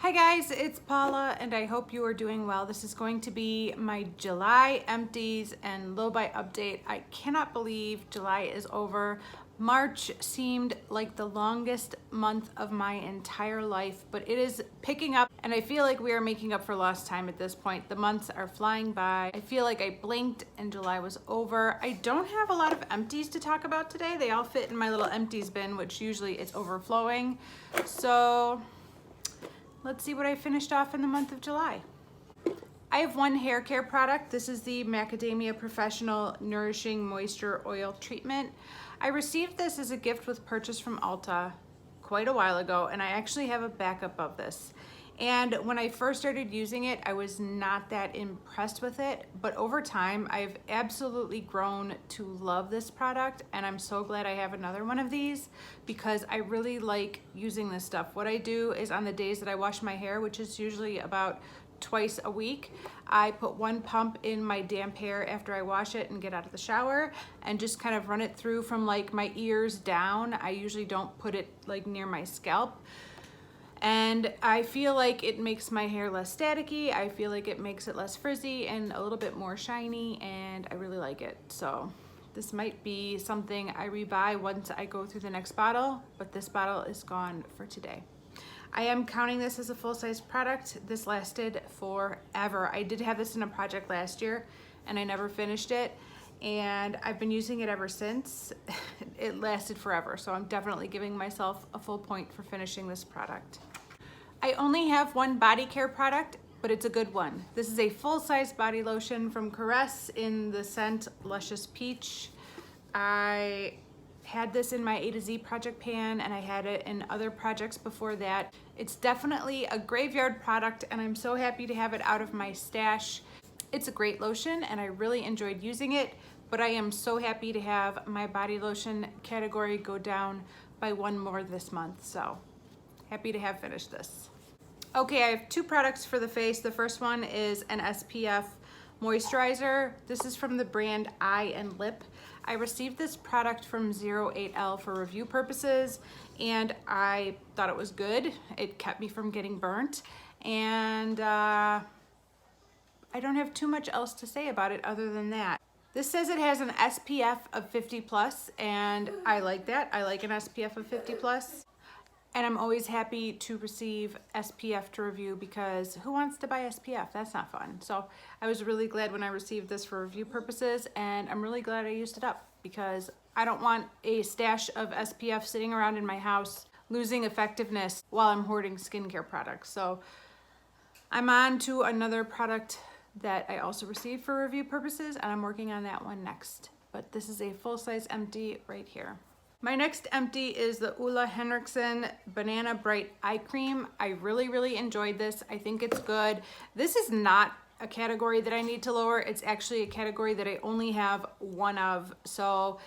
Hi guys, it's Paula and I hope you are doing well. This is going to be my July empties and low buy update. I cannot believe July is over. March seemed like the longest month of my entire life, but it is picking up and I feel like we are making up for lost time at this point. The months are flying by. I feel like I blinked and July was over. I don't have a lot of empties to talk about today. They all fit in my little empties bin, which usually it's overflowing. So let's see what I finished off in the month of July. I have one hair care product. This is the Macadamia Professional Nourishing Moisture Oil Treatment. I received this as a gift with purchase from Ulta quite a while ago, and I actually have a backup of this. And when I first started using it, I was not that impressed with it, but over time, I've absolutely grown to love this product, and I'm so glad I have another one of these because I really like using this stuff. What I do is on the days that I wash my hair, which is usually about twice a week, I put one pump in my damp hair after I wash it and get out of the shower and just kind of run it through from like my ears down. I usually don't put it like near my scalp. And I feel like it makes my hair less staticky. I feel like it makes it less frizzy and a little bit more shiny, and I really like it. So this might be something I rebuy once I go through the next bottle, but this bottle is gone for today. I am counting this as a full-size product. This lasted forever. I did have this in a project last year and I never finished it, and I've been using it ever since. It lasted forever, so I'm definitely giving myself a full point for finishing this product. I only have one body care product, but it's a good one. This is a full-size body lotion from Caress in the scent Luscious Peach. I had this in my A to Z project pan, and I had it in other projects before that. It's definitely a graveyard product, and I'm so happy to have it out of my stash. It's a great lotion, and I really enjoyed using it, but I am so happy to have my body lotion category go down by one more this month, so happy to have finished this. Okay, I have two products for the face. The first one is an SPF moisturizer. This is from the brand Eye and Lip. I received this product from 08L for review purposes, and I thought it was good. It kept me from getting burnt, and I don't have too much else to say about it other than that. This says it has an SPF of 50 plus, and I like that. I like an SPF of 50 plus. And I'm always happy to receive SPF to review because who wants to buy SPF? That's not fun. So I was really glad when I received this for review purposes, and I'm really glad I used it up because I don't want a stash of SPF sitting around in my house losing effectiveness while I'm hoarding skincare products. So I'm on to another product that I also received for review purposes, and I'm working on that one next. But this is a full-size empty right here. My next empty is the Ulla Henriksen Banana Bright Eye Cream. I really enjoyed this. I think it's good. This is not a category that I need to lower. It's actually a category that I only have one of. So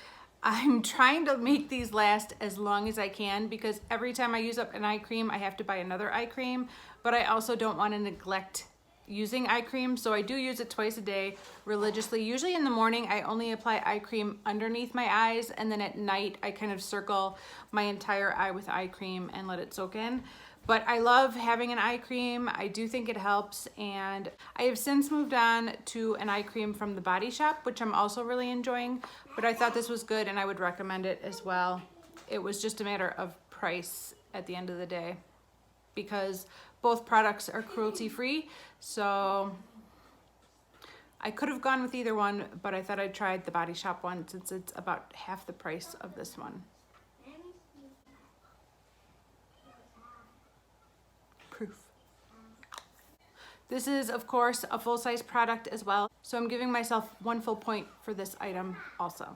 I'm trying to make these last as long as I can because every time I use up an eye cream, I have to buy another eye cream, but I also don't want to neglect using eye cream, so I do use it twice a day religiously. Usually in the morning, I only apply eye cream underneath my eyes, and then at night, I kind of circle my entire eye with eye cream and let it soak in. But I love having an eye cream. I do think it helps, and I have since moved on to an eye cream from the Body Shop, which I'm also really enjoying, but I thought this was good and I would recommend it as well. It was just a matter of price at the end of the day, because both products are cruelty-free, so I could have gone with either one, but I thought I'd try the Body Shop one since it's about half the price of this one. Proof. This is, of course, a full-size product as well, so I'm giving myself one full point for this item also.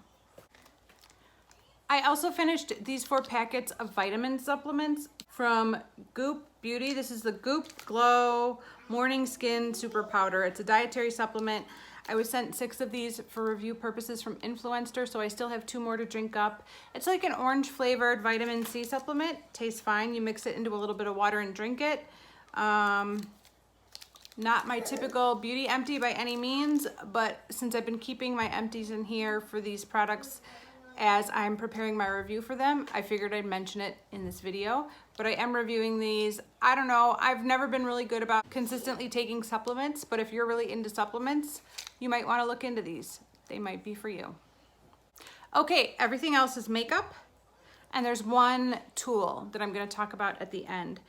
I also finished these 4 packets of vitamin supplements from Goop Beauty. This is the Goop Glow Morning Skin Super Powder. It's a dietary supplement. I was sent 6 of these for review purposes from Influencer, so I still have 2 more to drink up. It's like an orange flavored vitamin C supplement. Tastes fine. You mix it into a little bit of water and drink it. Not my typical beauty empty by any means, but since I've been keeping my empties in here for these products as I'm preparing my review for them, I figured I'd mention it in this video. but I am reviewing these. I don't know, I've never been really good about consistently taking supplements, but if you're really into supplements, you might want to look into these. They might be for you. Okay, everything else is makeup, and there's one tool that I'm going to talk about at the end.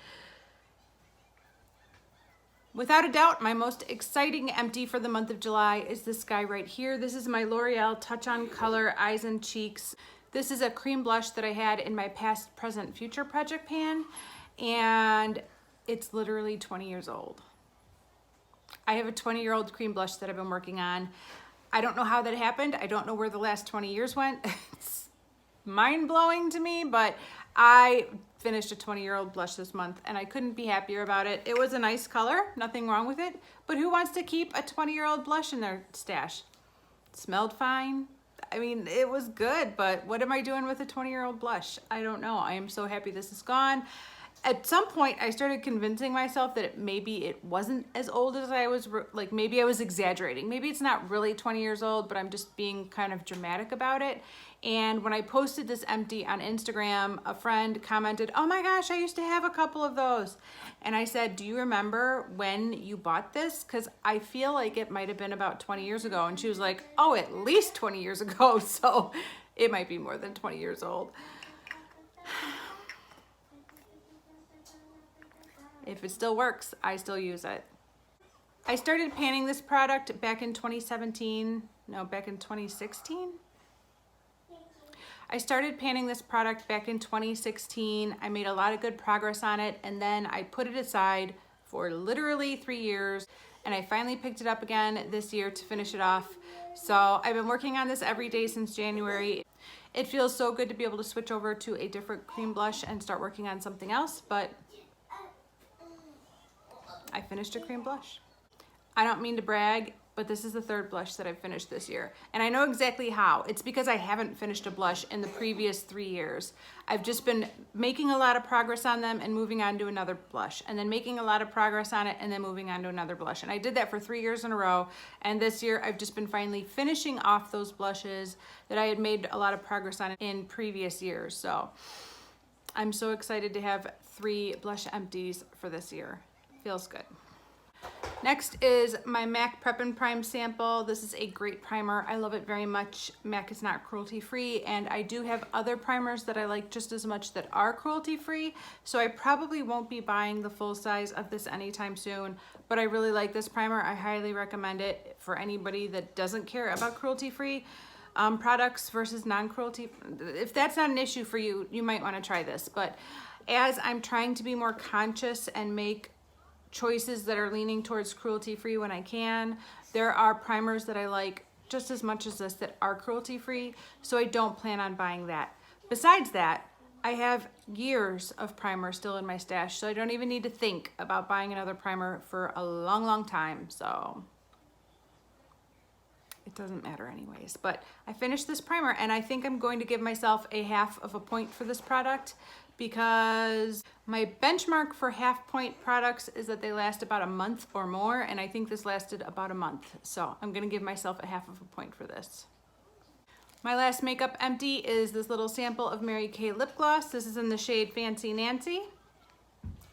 Without a doubt, my most exciting empty for the month of July is this guy right here. This is my L'Oreal Touch on Color Eyes and Cheeks. This is a cream blush that I had in my past, present, future project pan, and it's literally 20 years old. I have a 20-year-old cream blush that I've been working on. I don't know how that happened. I don't know where the last 20 years went. It's mind-blowing to me, but I finished a 20-year-old blush this month and I couldn't be happier about it. It was a nice color, nothing wrong with it, but who wants to keep a 20-year-old blush in their stash? It smelled fine. I mean, it was good, but what am I doing with a 20-year-old blush? I don't know. I am so happy this is gone. At some point, I started convincing myself that maybe it wasn't as old as I was, like maybe I was exaggerating. Maybe it's not really 20 years old, but I'm just being kind of dramatic about it. And when I posted this empty on Instagram, a friend commented, "Oh my gosh, I used to have a couple of those." And I said, "Do you remember when you bought this? Because I feel like it might have been about 20 years ago." And she was like, "Oh, at least 20 years ago." So it might be more than 20 years old. If it still works, I still use it. I started panning this product back in 2017, no, back in 2016. I started panning this product back in 2016. I made a lot of good progress on it, and then I put it aside for literally 3 years, and I finally picked it up again this year to finish it off. So I've been working on this every day since January. It feels so good to be able to switch over to a different cream blush and start working on something else, but I finished a cream blush. I don't mean to brag, but this is the third blush that I've finished this year. And I know exactly how. It's because I haven't finished a blush in the previous 3 years. I've just been making a lot of progress on them and moving on to another blush, and then making a lot of progress on it and then moving on to another blush. And I did that for 3 years in a row. And this year I've just been finally finishing off those blushes that I had made a lot of progress on in previous years. So I'm so excited to have 3 blush empties for this year. Feels good. Next is my MAC Prep and Prime sample. This is a great primer. I love it very much. MAC is not cruelty free, and I do have other primers that I like just as much that are cruelty free, so I probably won't be buying the full size of this anytime soon, but I really like this primer. I highly recommend it for anybody that doesn't care about cruelty free products versus non-cruelty. If that's not an issue for you, you might want to try this. But as I'm trying to be more conscious and make choices that are leaning towards cruelty-free when I can, there are primers that I like just as much as this that are cruelty-free, so I don't plan on buying that. Besides that, I have years of primer still in my stash, so I don't even need to think about buying another primer for a long, long time, so it doesn't matter anyways. But I finished this primer, and I think I'm going to give myself a half of a point for this product, because my benchmark for half point products is that they last about a month or more, and I think this lasted about a month. So I'm gonna give myself a half of a point for this. My last makeup empty is this little sample of Mary Kay lip gloss. This is in the shade Fancy Nancy.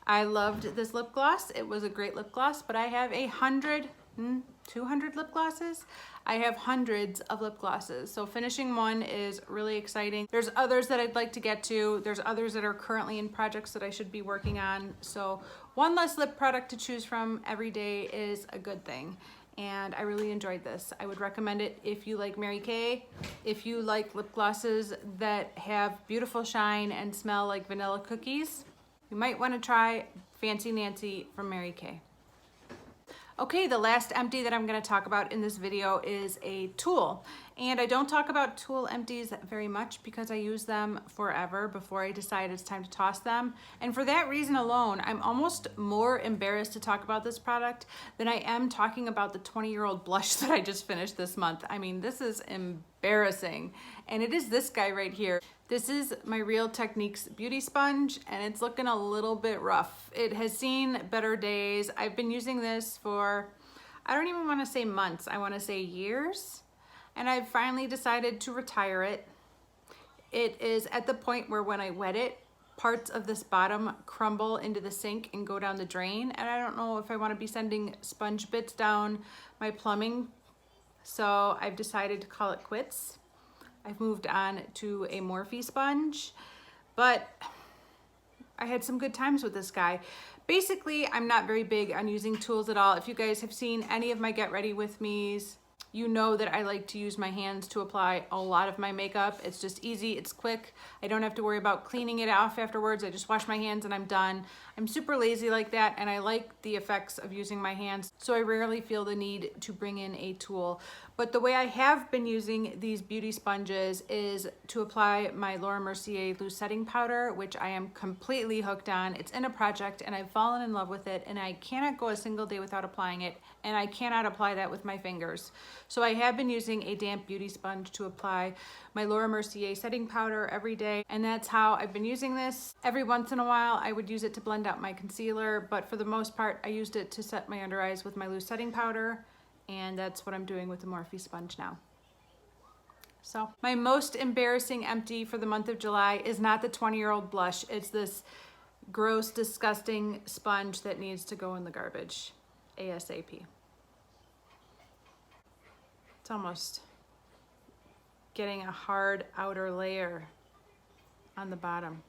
I loved this lip gloss. It was a great lip gloss, but I have 200 lip glosses. I have hundreds of lip glosses, so finishing one is really exciting. There's others that I'd like to get to. There's others that are currently in projects that I should be working on. So one less lip product to choose from every day is a good thing. And I really enjoyed this. I would recommend it if you like Mary Kay. If you like lip glosses that have beautiful shine and smell like vanilla cookies, you might want to try Fancy Nancy from Mary Kay. Okay, the last empty that I'm going to talk about in this video is a tool. And I don't talk about tool empties very much because I use them forever before I decide it's time to toss them. And for that reason alone, I'm almost more embarrassed to talk about this product than I am talking about the 20-year-old blush that I just finished this month. I mean, this is embarrassing. And it is this guy right here. This is my Real Techniques beauty sponge, and it's looking a little bit rough. It has seen better days. I've been using this for, I don't even want to say months, I want to say years. And I've finally decided to retire it. It is at the point where when I wet it, parts of this bottom crumble into the sink and go down the drain. And I don't know if I want to be sending sponge bits down my plumbing. So I've decided to call it quits. I've moved on to a Morphe sponge, but I had some good times with this guy. Basically, I'm not very big on using tools at all. If you guys have seen any of my Get Ready With Me's, you know that I like to use my hands to apply a lot of my makeup. It's just easy, it's quick. I don't have to worry about cleaning it off afterwards. I just wash my hands and I'm done. I'm super lazy like that, and I like the effects of using my hands, so I rarely feel the need to bring in a tool. But the way I have been using these beauty sponges is to apply my Laura Mercier loose setting powder, which I am completely hooked on. It's in a project and I've fallen in love with it, and I cannot go a single day without applying it, and I cannot apply that with my fingers. So I have been using a damp beauty sponge to apply my Laura Mercier setting powder every day, and that's how I've been using this. Every once in a while I would use it to blend out my concealer, but for the most part I used it to set my under eyes with my loose setting powder, and that's what I'm doing with the Morphe sponge now. So my most embarrassing empty for the month of July is not the 20-year-old blush. It's this gross, disgusting sponge that needs to go in the garbage ASAP. It's almost getting a hard outer layer on the bottom.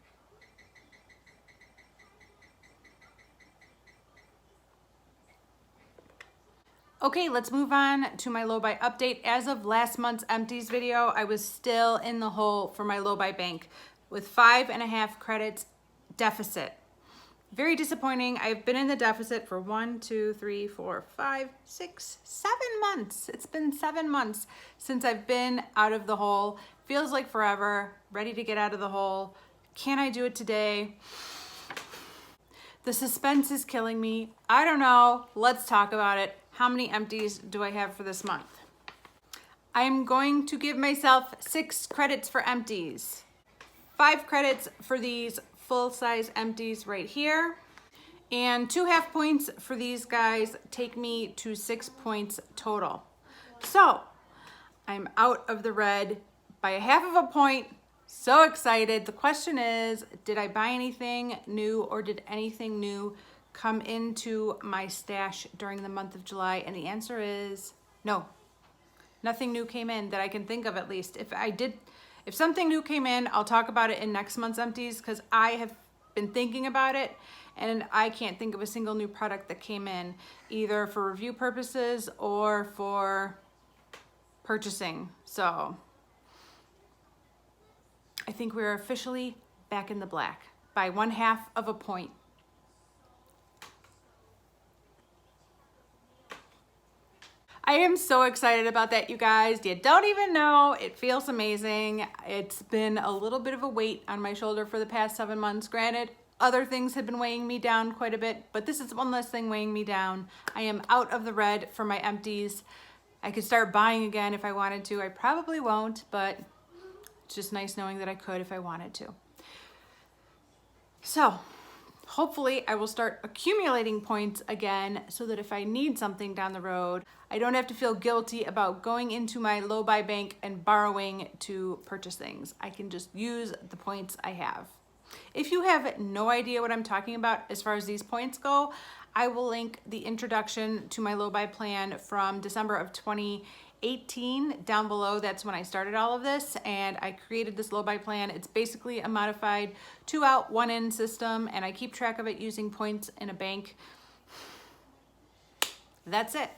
Okay, let's move on to my low buy update. As of last month's empties video, I was still in the hole for my low buy bank with 5.5 credits deficit. Very disappointing. I've been in the deficit for 1, 2, 3, 4, 5, 6, 7 months. It's been 7 months since I've been out of the hole. Feels like forever, ready to get out of the hole. Can I do it today? The suspense is killing me. I don't know. Let's talk about it. How many empties do I have for this month? I'm going to give myself 6 credits for empties. 5 credits for these full-size empties right here. And 2 half points for these guys take me to 6 points total. So I'm out of the red by a half of a point. So excited. The question is, did I buy anything new, or did anything new come into my stash during the month of July? And the answer is no. Nothing new came in that I can think of, at least. If something new came in, I'll talk about it in next month's empties, because I have been thinking about it and I can't think of a single new product that came in, either for review purposes or for purchasing. So I think we're officially back in the black by 1/2 of a point. I am so excited about that, you guys. You don't even know. It feels amazing. It's been a little bit of a weight on my shoulder for the past 7 months. Granted, other things have been weighing me down quite a bit, but this is one less thing weighing me down. I am out of the red for my empties. I could start buying again if I wanted to. I probably won't, but it's just nice knowing that I could if I wanted to. So hopefully I will start accumulating points again, so that if I need something down the road, I don't have to feel guilty about going into my low buy bank and borrowing to purchase things. I can just use the points I have. If you have no idea what I'm talking about as far as these points go, I will link the introduction to my low buy plan from December of 2018 down below. That's when I started all of this, and I created this low buy plan. It's basically a modified 2 out, 1 in system, and I keep track of it using points in a bank. That's it.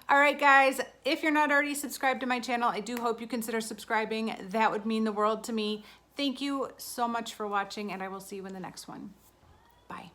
All right, guys, if you're not already subscribed to my channel, I do hope you consider subscribing. That would mean the world to me. Thank you so much for watching, and I will see you in the next one. Bye.